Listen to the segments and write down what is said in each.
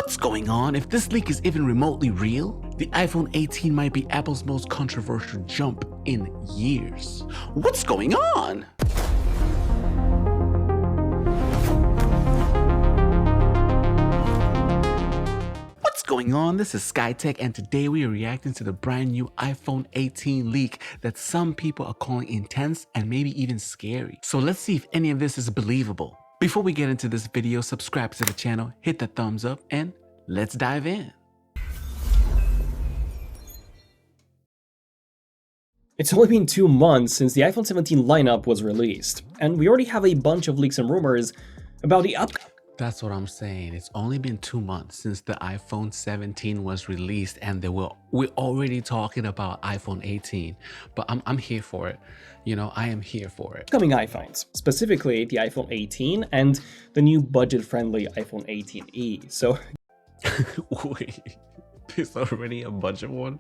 What's going on? If this leak is even remotely real, the iPhone 18 might be Apple's most controversial jump in years. What's going on? What's going on? This is Xkaii and today we are reacting to the brand new iPhone 18 leak that some people are calling intense and maybe even scary. So let's see if any of this is believable. Before we get into this video, subscribe to the channel, hit the thumbs up, and let's dive in. It's only been 2 months since the iPhone 17 lineup was released, and we already have a bunch of leaks and rumors about the upcoming. That's what I'm saying. It's only been 2 months since the iPhone 17 was released, and we're already talking about iPhone 18. But I'm here for it. You know, I am here for it. Upcoming iPhones, specifically the iPhone 18 and the new budget-friendly iPhone 18e. So, wait, there's already a budget one.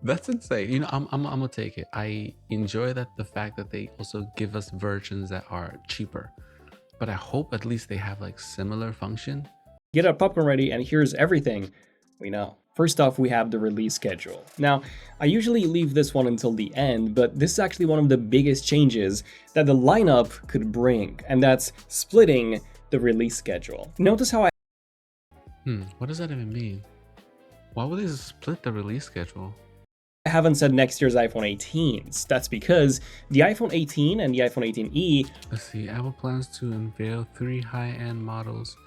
That's insane. You know, I'm gonna take it. I enjoy that the fact that they also give us versions that are cheaper. But I hope at least they have like similar function. get our popcorn ready, and here's everything we know. First off, we have the release schedule. Now, I usually leave this one until the end, but this is actually one of the biggest changes that the lineup could bring, and that's splitting the release schedule. Notice how What does that even mean? Why would they split the release schedule? I haven't said next year's iPhone 18s. That's because the iPhone 18 and the iPhone 18e. Let's see, Apple plans to unveil 3 high-end models.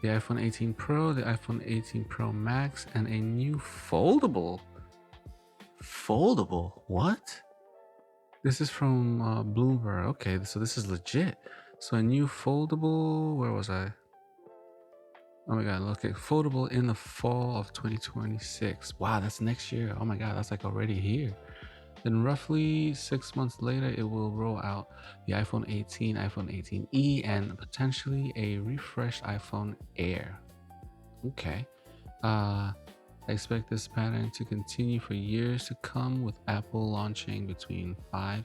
The iPhone 18 Pro, the iPhone 18 Pro Max, and a new foldable. Foldable? What? This is from Bloomberg. Okay, so this is legit. So a new foldable, where was I? Oh my god, look at foldable in the fall of 2026. Wow, that's next year. Oh my god, that's like already here. Then roughly 6 months later, it will roll out the iPhone 18, iPhone 18e, and potentially a refreshed iPhone Air. Okay. I expect this pattern to continue for years to come, with Apple launching between 5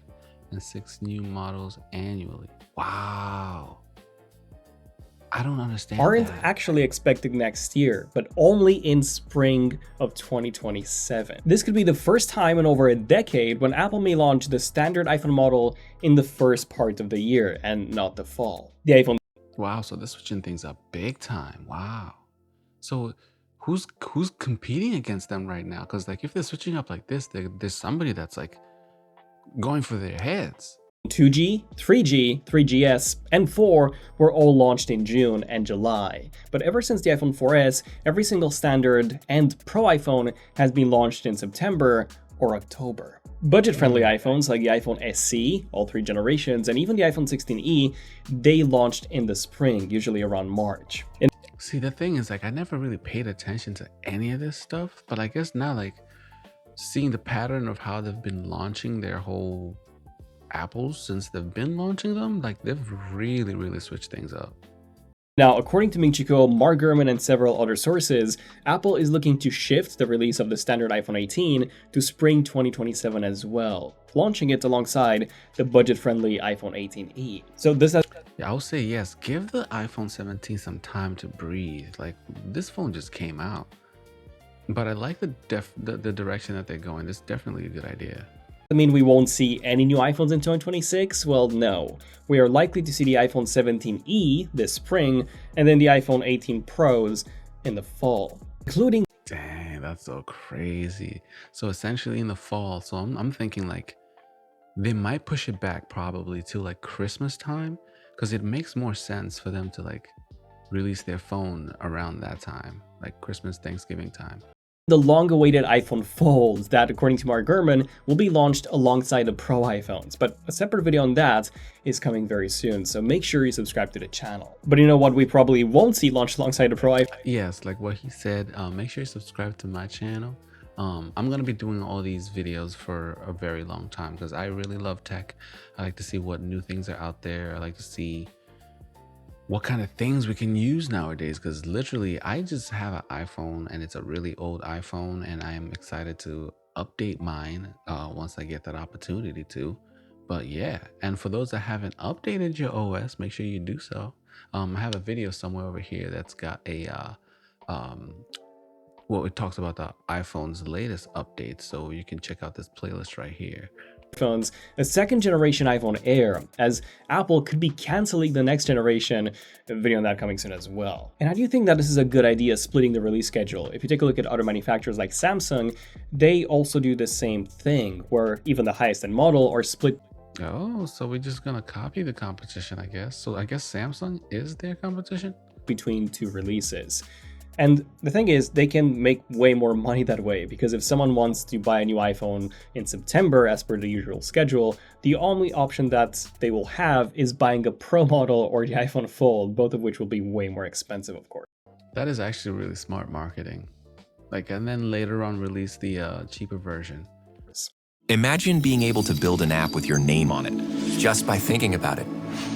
and 6 new models annually. Wow. I don't understand. Aren't that. actually expected next year, but only in spring of 2027. This could be the first time in over a decade when Apple may launch the standard iPhone model in the first part of the year and not the fall. The iPhone. Wow, so they're switching things up big time. Wow. So who's competing against them right now? Because like if they're switching up like this, there's somebody that's like going for their heads. 2G, 3G, 3GS, and 4 were all launched in June and July. But ever since the iPhone 4S, every single standard and Pro iPhone has been launched in September or October. Budget-friendly iPhones like the iPhone SE, all 3 generations, and even the iPhone 16e, they launched in the spring, usually around March. See, the thing is, like, I never really paid attention to any of this stuff, but I guess now, like, seeing the pattern of how they've been launching their whole Apples since they've been launching them, like they've really switched things up. Now, according to Ming Chi Kuo, Mark Gurman, and several other sources, Apple is looking to shift the release of the standard iPhone 18 to spring 2027 as well, launching it alongside the budget-friendly iPhone 18e. So this has... Yeah, I would say yes, give the iPhone 17 some time to breathe. Like, this phone just came out. But I like the direction that they're going. This is definitely a good idea. I mean, we won't see any new iPhones in 2026? Well, no. We are likely to see the iPhone 17e this spring, and then the iPhone 18 Pros in the fall, including... Dang, that's so crazy. So essentially in the fall, so I'm thinking like they might push it back probably to like Christmas time, because it makes more sense for them to like release their phone around that time, like Christmas, Thanksgiving time. The long-awaited iPhone folds that, according to Mark Gurman, will be launched alongside the Pro iPhones, but a separate video on that is coming very soon, so make sure you subscribe to the channel. But you know what we probably won't see launched alongside the Pro iPhone? Yes, like what he said, make sure you subscribe to my channel. I'm gonna be doing all these videos for a very long time because I really love tech. I like to see what new things are out there. I like to see what kind of things we can use nowadays, because literally I just have an iPhone and it's a really old iPhone, and I am excited to update mine once I get that opportunity to. But yeah, and for those that haven't updated your OS, make sure you do so. I have a video somewhere over here that's got a well, it talks about the iPhone's latest updates, so you can check out this playlist right here. Phones, a second generation iPhone Air, as Apple could be canceling the next generation. A video on that coming soon as well. And how do you think that this is a good idea, splitting the release schedule? If you take a look at other manufacturers like Samsung, they also do the same thing, where even the highest end model are split. Oh, so we're just gonna copy the competition, I guess. So I guess Samsung is their competition? Between two releases. And the thing is, they can make way more money that way, because if someone wants to buy a new iPhone in September as per the usual schedule, the only option that they will have is buying a Pro model or the iPhone Fold, both of which will be way more expensive, of course. That is actually really smart marketing. Like, and then later on release the cheaper version. Imagine being able to build an app with your name on it, just by thinking about it.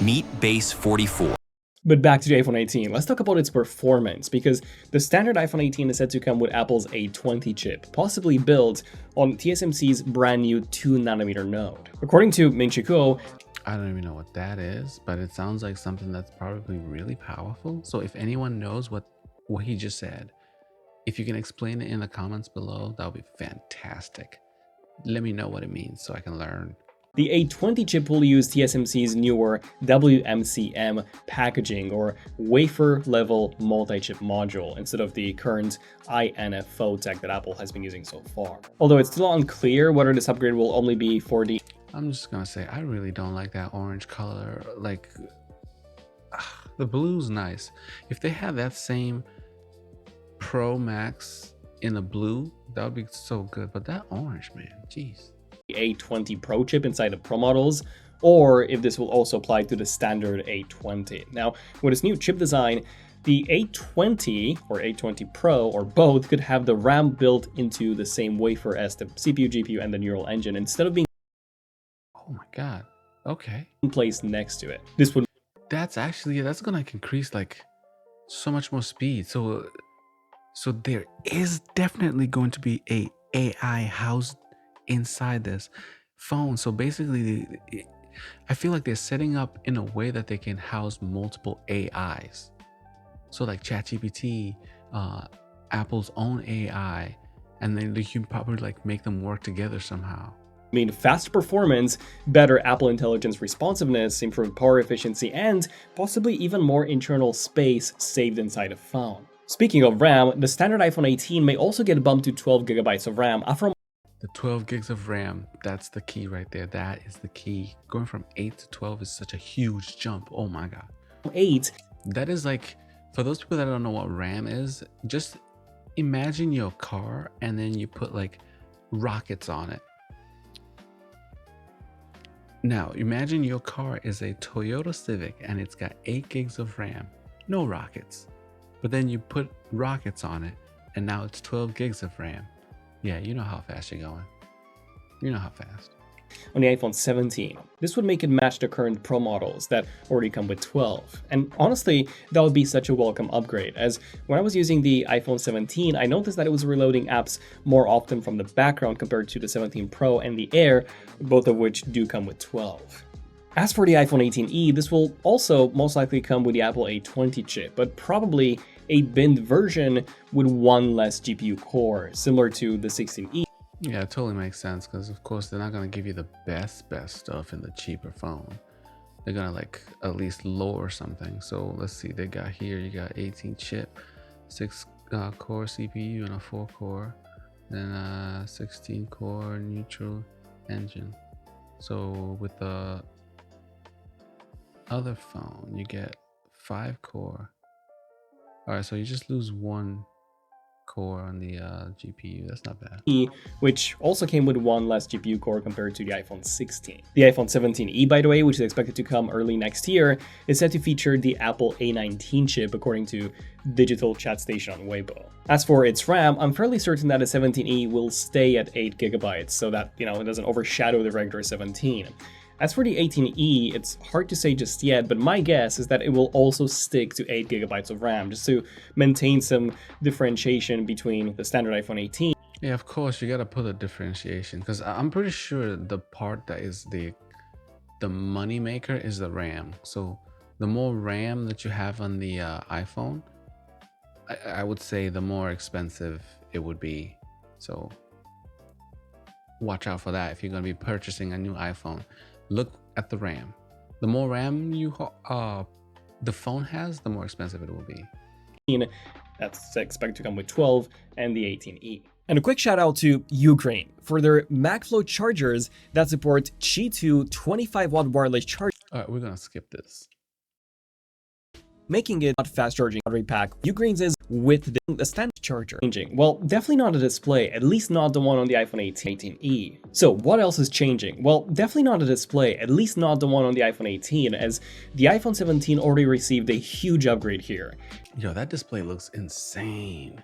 Meet Base 44. But back to the iPhone 18, let's talk about its performance, because the standard iPhone 18 is said to come with Apple's A20 chip, possibly built on TSMC's brand new 2nm node. According to Min-Chi Kuo, I don't even know what that is, but it sounds like something that's probably really powerful. So if anyone knows what he just said, if you can explain it in the comments below, that would be fantastic. Let me know what it means so I can learn. the A20 chip will use TSMC's newer WMCM packaging, or wafer level multi-chip module, instead of the current INFO tech that Apple has been using so far. Although it's still unclear whether this upgrade will only be for the... I'm just gonna say, I really don't like that orange color. Like, the blue's nice. If they had that same Pro Max in a blue, that would be so good. But that orange, man, jeez. A20 Pro chip inside the Pro models, or if this will also apply to the standard A20. Now, with this new chip design, the A20 or A20 Pro or both could have the RAM built into the same wafer as the CPU, GPU, and the neural engine, instead of being... Oh my god. Okay. placed next to it. This would... That's actually, that's gonna increase like so much more speed. So there is definitely going to be a AI housed inside this phone. So basically, I feel like they're setting up in a way that they can house multiple AIs. So like ChatGPT, Apple's own AI, and then you can probably like make them work together somehow. mean faster performance, better Apple Intelligence responsiveness, improved power efficiency, and possibly even more internal space saved inside a phone. Speaking of RAM, the standard iPhone 18 may also get bumped to 12GB of RAM after... The 12 gigs of RAM, that's the key right there. That is the key. Going from 8 to 12 is such a huge jump. Oh my god. 8. That is like, for those people that don't know what RAM is, just imagine your car and then you put like rockets on it. Now, imagine your car is a Toyota Civic and it's got 8 gigs of RAM, no rockets. But then you put rockets on it and now it's 12 gigs of RAM. Yeah, you know how fast you're going. You know how fast. On the iPhone 17. This would make it match the current Pro models that already come with 12. And honestly, that would be such a welcome upgrade, as when I was using the iPhone 17, I noticed that it was reloading apps more often from the background compared to the 17 Pro and the Air, both of which do come with 12. As for the iPhone 18e, this will also most likely come with the Apple A20 chip, but probably a binned version with one less GPU core, similar to the 16e. Yeah, it totally makes sense, because of course they're not going to give you the best stuff in the cheaper phone. They're going to like at least lower something. So let's see, they got here, you got 18 chip, 6 core CPU and a 4 core, then 16 core neutral engine. So with the other phone you get 5 core. All right, so you just lose 1 core on the GPU. That's not bad. Which also came with one less GPU core compared to the iPhone 16. The iPhone 17e, by the way, which is expected to come early next year, is set to feature the Apple A19 chip, according to Digital Chat Station on Weibo. As for its RAM, I'm fairly certain that the 17e will stay at 8GB, so that, it doesn't overshadow the regular 17. As for the 18e, it's hard to say just yet, but my guess is that it will also stick to 8GB of RAM, just to maintain some differentiation between the standard iPhone 18. Yeah, of course, you gotta put a differentiation, because I'm pretty sure the part that is the money maker is the RAM. So the more RAM that you have on the iPhone, I would say the more expensive it would be. So watch out for that if you're going to be purchasing a new iPhone. Look at the RAM. The more RAM the phone has, the more expensive it will be. That's expected to come with 12 and the 18E. And a quick shout out to Xkaii for their MagFlow chargers that support Qi 2 25-watt wireless charge. All right, we're going to skip this. Making it not fast charging battery pack. Xkaii's is with the standard charger. Changing. Well, definitely not the display, at least not the one on the iPhone 18E. So what else is changing? Well, definitely not the display, at least not the one on the iPhone 18, as the iPhone 17 already received a huge upgrade here. Yo, that display looks insane.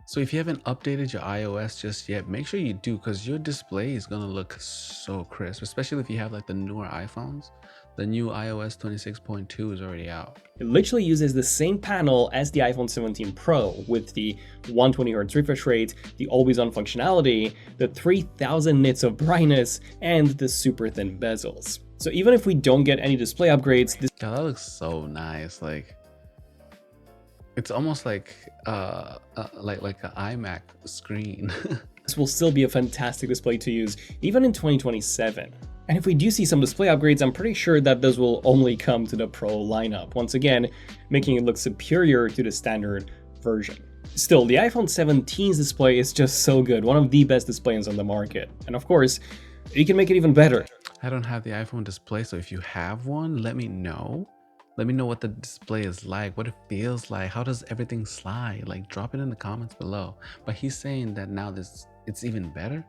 So if you haven't updated your iOS just yet, make sure you do, because your display is gonna look so crisp, especially if you have like the newer iPhones. The new iOS 26.2 is already out. It literally uses the same panel as the iPhone 17 Pro with the 120Hz refresh rate, the always-on functionality, the 3000 nits of brightness, and the super thin bezels. So even if we don't get any display upgrades, this God, that looks so nice. Like, it's almost like an iMac screen. this will still be a fantastic display to use even in 2027. And if we do see some display upgrades, I'm pretty sure that those will only come to the Pro lineup, once again, making it look superior to the standard version. Still, the iPhone 17's display is just so good, one of the best displays on the market. And of course, you can make it even better. I don't have the iPhone display, so if you have one, let me know. Let me know what the display is like, what it feels like, how does everything slide? Like, drop it in the comments below. But he's saying that now it's even better.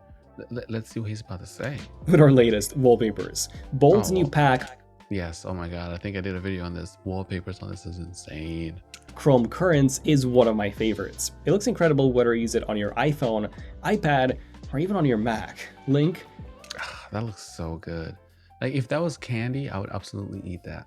Let's see what he's about to say. With our latest wallpapers, Bold's new pack. Yes, oh my god, I think I did a video on this. Wallpapers on this is insane. Chrome Currents is one of my favorites. It looks incredible whether you use it on your iPhone, iPad, or even on your Mac. Link. That looks so good. Like, if that was candy, I would absolutely eat that.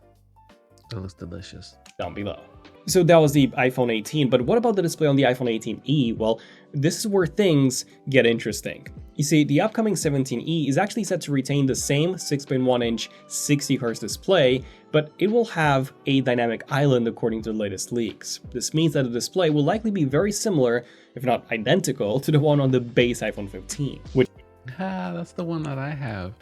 It looks delicious. Down below. So that was the iPhone 18, but what about the display on the iPhone 18e? Well, this is where things get interesting. You see, the upcoming 17e is actually set to retain the same 6.1-inch 60Hz display, but it will have a dynamic island according to the latest leaks. This means that the display will likely be very similar, if not identical, to the one on the base iPhone 15. That's the one that I have.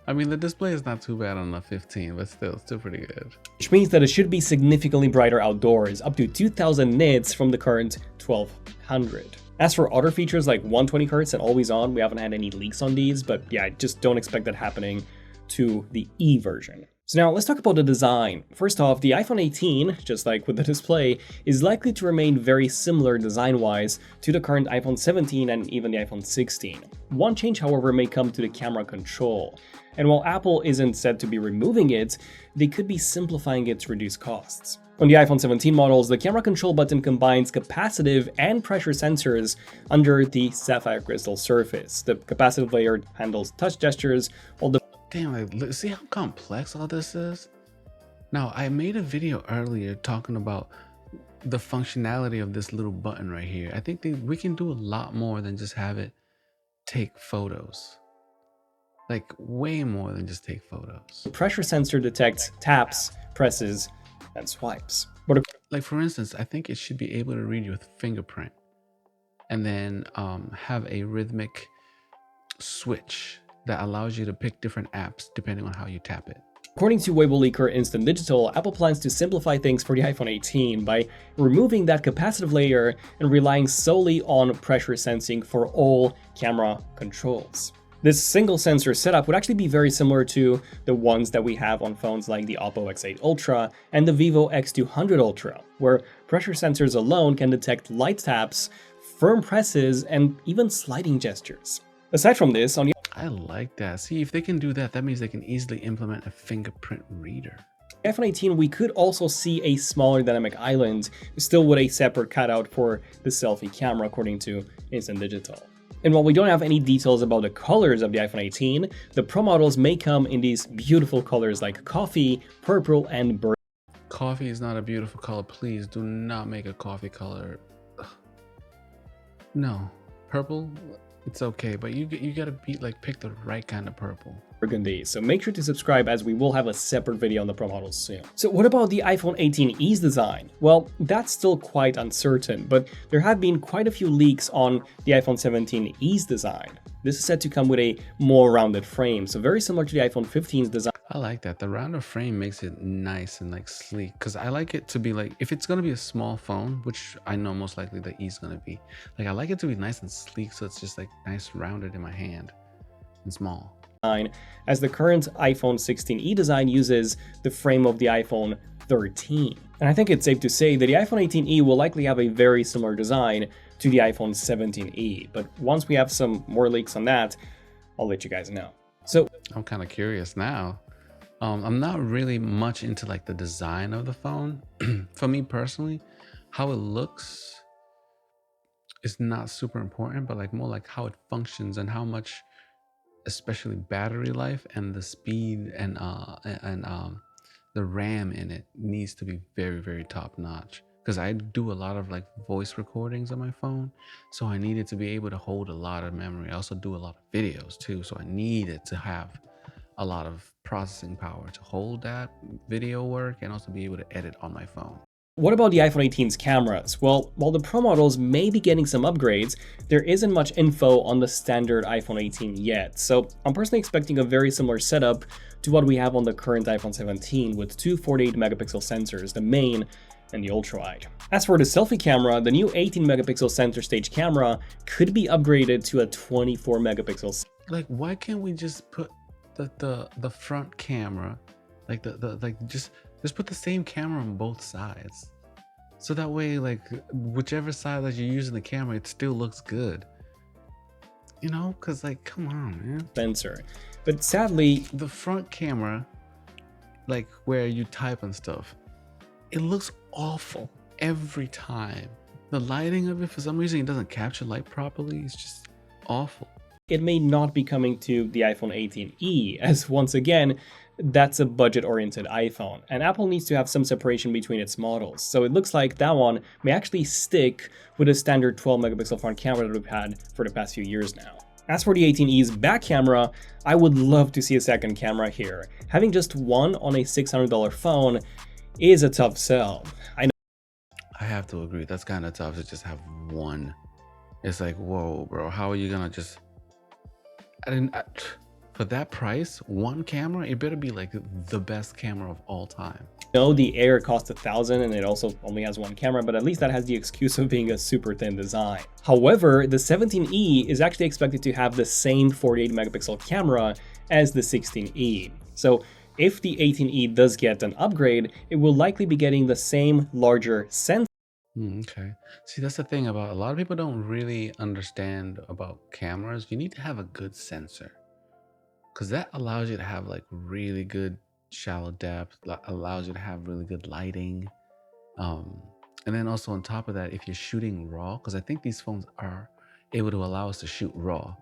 I mean, the display is not too bad on the 15, but still, it's still pretty good. Which means that it should be significantly brighter outdoors, up to 2000 nits from the current 1200. As for other features like 120Hz and always on, we haven't had any leaks on these, but yeah, I just don't expect that happening to the E version. So now let's talk about the design. First off, the iPhone 18, just like with the display, is likely to remain very similar design-wise to the current iPhone 17 and even the iPhone 16. One change, however, may come to the camera control. And while Apple isn't said to be removing it, they could be simplifying it to reduce costs. On the iPhone 17 models, the camera control button combines capacitive and pressure sensors under the sapphire crystal surface. The capacitive layer handles touch gestures, while the Damn, like, see how complex all this is? Now, I made a video earlier talking about the functionality of this little button right here. I think we can do a lot more than just have it take photos. Like, way more than just take photos. pressure sensor detects taps, presses, and swipes. Like, for instance, I think it should be able to read your fingerprint and then have a rhythmic switch that allows you to pick different apps depending on how you tap it. According to Weibo leaker Instant Digital, Apple plans to simplify things for the iPhone 18 by removing that capacitive layer and relying solely on pressure sensing for all camera controls. This single sensor setup would actually be very similar to the ones that we have on phones like the Oppo X8 Ultra and the Vivo X200 Ultra, where pressure sensors alone can detect light taps, firm presses, and even sliding gestures. Aside from this, on the I like that. See, if they can do that, that means they can easily implement a fingerprint reader. iPhone 18, we could also see a smaller dynamic island, still with a separate cutout for the selfie camera, according to Instant Digital. And while we don't have any details about the colors of the iPhone 18, the Pro models may come in these beautiful colors like coffee, purple, and burgundy. Coffee is not a beautiful color. Please do not make a coffee color. Ugh. No. Purple? It's okay, but you gotta pick the right kind of purple. Burgundy, so make sure to subscribe as we will have a separate video on the Pro models soon. So what about the iPhone 18e's design? Well, that's still quite uncertain, but there have been quite a few leaks on the iPhone 17e's design. This is said to come with a more rounded frame, so very similar to the iPhone 15's design. I like that. The rounder frame makes it nice and sleek, because I like it to be if it's gonna be a small phone, which I know most likely the E's gonna be, I like it to be nice and sleek, so it's just nice rounded in my hand and small. As the current iPhone 16e design uses the frame of the iPhone 13. And I think it's safe to say that the iPhone 18e will likely have a very similar design to the iPhone 17e, but once we have some more leaks on that, I'll let you guys know. So I'm kind of curious now. I'm not really much into the design of the phone. For me personally, how it looks is not super important, but more how it functions and how much, especially battery life and the speed and the RAM in it needs to be very, very top notch. Because I do a lot of voice recordings on my phone, so I need it to be able to hold a lot of memory. I also do a lot of videos too, so I need it to have a lot of processing power to hold that video work and also be able to edit on my phone. What about the iPhone 18's cameras? Well, while the Pro models may be getting some upgrades, there isn't much info on the standard iPhone 18 yet, so I'm personally expecting a very similar setup to what we have on the current iPhone 17 with two 48-megapixel sensors, the main and the ultra-wide. As for the selfie camera, the new 18-megapixel center stage camera could be upgraded to a 24-megapixel. Why can't we just put the front camera, just put the same camera on both sides, so that way whichever side that you're using the camera, it still looks good, because come on, man. Sensor. But sadly, the front camera, where you type and stuff, it looks awful every time. The lighting of it, for some reason, it doesn't capture light properly. It's just awful. It may not be coming to the iPhone 18e, as once again, that's a budget-oriented iPhone, and Apple needs to have some separation between its models. So it looks like that one may actually stick with a standard 12-megapixel front camera that we've had for the past few years now. As for the 18e's back camera, I would love to see a second camera here. Having just one on a $600 phone is a tough sell. I have to agree, that's kind of tough to just have one. It's whoa, bro, how are you gonna just... for that price, one camera, it better be the best camera of all time. No, the Air costs $1,000 and it also only has one camera, but at least that has the excuse of being a super thin design. However, the 17e is actually expected to have the same 48-megapixel camera as the 16e. So if the 18e does get an upgrade, it will likely be getting the same larger sensor. Okay. See, that's the thing about a lot of people don't really understand about cameras. You need to have a good sensor, because that allows you to have really good shallow depth, allows you to have really good lighting. And then also on top of that, if you're shooting raw, because I think these phones are able to allow us to shoot raw.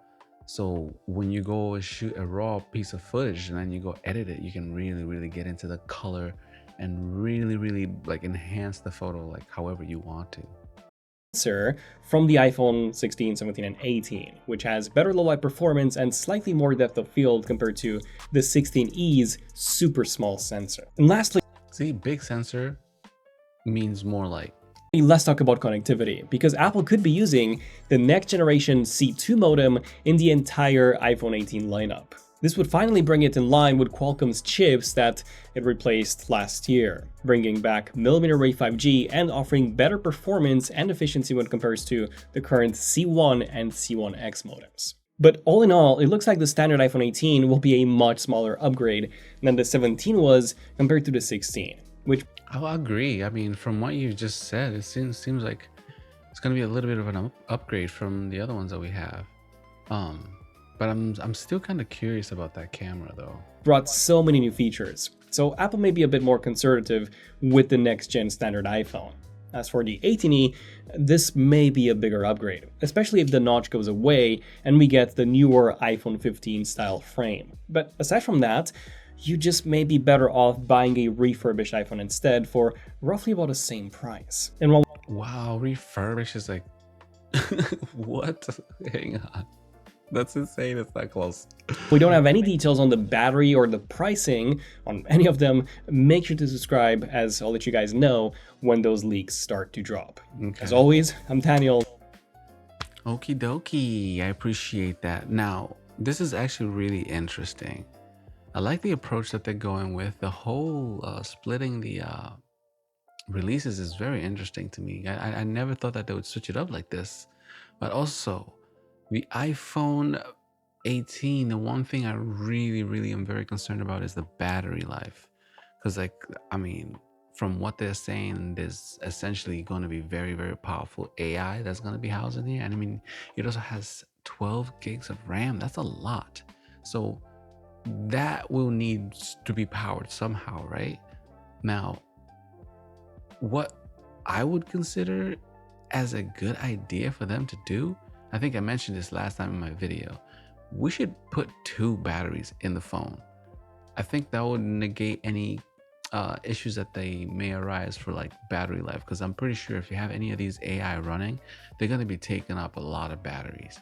So when you go shoot a raw piece of footage and then you go edit it, you can really, really get into the color and really, really enhance the photo however you want to. From the iPhone 16, 17, and 18, which has better low-light performance and slightly more depth of field compared to the 16e's super small sensor. And lastly, see, big sensor means more light. Let's talk about connectivity, because Apple could be using the next generation C2 modem in the entire iPhone 18 lineup. This would finally bring it in line with Qualcomm's chips that it replaced last year, bringing back millimeter-wave 5G and offering better performance and efficiency when compared to the current C1 and C1X modems. But all in all, it looks like the standard iPhone 18 will be a much smaller upgrade than the 17 was compared to the 16, which... I'll agree. I mean, from what you just said, it seems like it's going to be a little bit of an upgrade from the other ones that we have. But I'm still kind of curious about that camera though. Brought so many new features, so Apple may be a bit more conservative with the next gen standard iPhone. As for the 18e, this may be a bigger upgrade, especially if the notch goes away and we get the newer iPhone 15 style frame. But aside from that, you just may be better off buying a refurbished iPhone instead for roughly about the same price. And while wow, refurbished is what? Hang on. That's insane. It's that close. We don't have any details on the battery or the pricing on any of them. Make sure to subscribe, as I'll let you guys know when those leaks start to drop. Okay. As always, I'm Daniel. Okie dokie. I appreciate that. Now, this is actually really interesting. I like the approach that they're going with. The whole splitting the releases is very interesting to me. I never thought that they would switch it up like this. But also, the iPhone 18, the one thing I really am very concerned about is the battery life. Because, like, I mean, from what they're saying, there's essentially going to be very powerful AI that's going to be housed in here. And I mean, it also has 12 gigs of RAM. That's a lot. So that will need to be powered somehow, right? Now, what I would consider as a good idea for them to do, I think I mentioned this last time in my video, we should put 2 batteries in the phone. I think that would negate any issues that they may arise for like battery life, because I'm pretty sure if you have any of these AI running, they're going to be taking up a lot of batteries.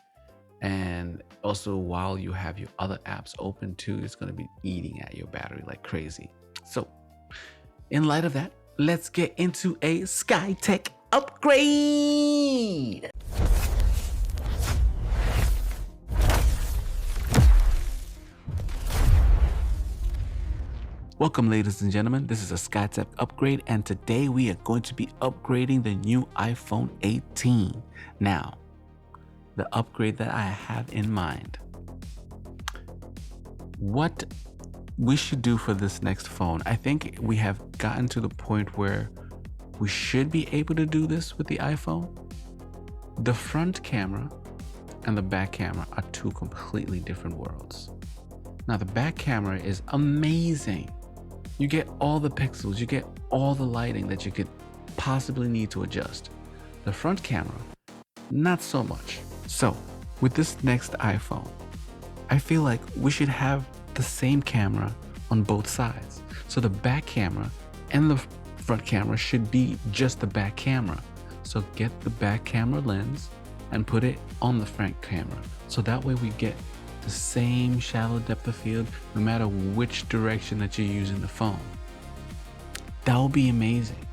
And also, while you have your other apps open too, it's going to be eating at your battery like crazy. So in light of that, let's get into a Xkaii Tech upgrade. Welcome, ladies and gentlemen. This is a Xkaii Tech upgrade, and today we are going to be upgrading the new iPhone 18. Now, the upgrade that I have in mind. What we should do for this next phone, I think we have gotten to the point where we should be able to do this with the iPhone. The front camera and the back camera are 2 completely different worlds. Now, the back camera is amazing. You get all the pixels, you get all the lighting that you could possibly need to adjust. The front camera, not so much. So, with this next iPhone, I feel like we should have the same camera on both sides. So the back camera and the front camera should be just the back camera. So get the back camera lens and put it on the front camera. So that way we get the same shallow depth of field no matter which direction that you're using the phone. That would be amazing.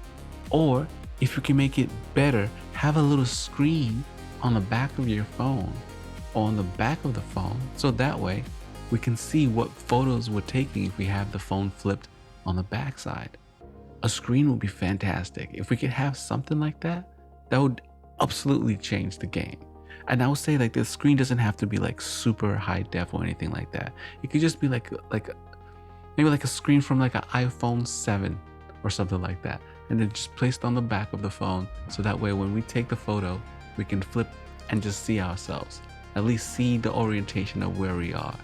Or if you can make it better, have a little screen on the back of your phone or on the back of the phone, so that way we can see what photos we're taking if we have the phone flipped on the back side. A screen would be fantastic. If we could have something like that, that would absolutely change the game. And I would say like the screen doesn't have to be like super high def or anything like that. It could just be like maybe like a screen from like an iPhone 7 or something like that, and then just placed on the back of the phone, so that way when we take the photo, we can flip and just see ourselves, at least see the orientation of where we are.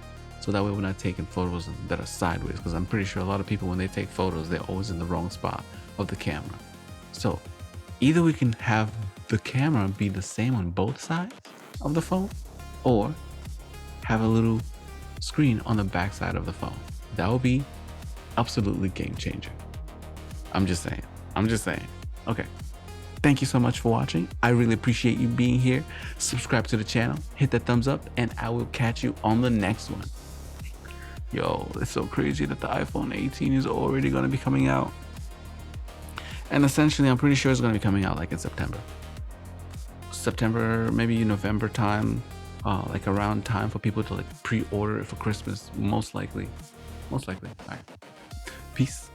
So that way we're not taking photos that are sideways, because I'm pretty sure a lot of people, when they take photos, they're always in the wrong spot of the camera. So either we can have the camera be the same on both sides of the phone, or have a little screen on the back side of the phone. That would be absolutely game changer. I'm just saying. Okay. Thank you so much for watching. I really appreciate you being here. Subscribe to the channel, hit that thumbs up, and I will catch you on the next one. Yo, it's so crazy that the iPhone 18 is already going to be coming out. And essentially, I'm pretty sure it's going to be coming out like in September, maybe November time, like around time for people to like pre-order it for Christmas, most likely. All right. Peace.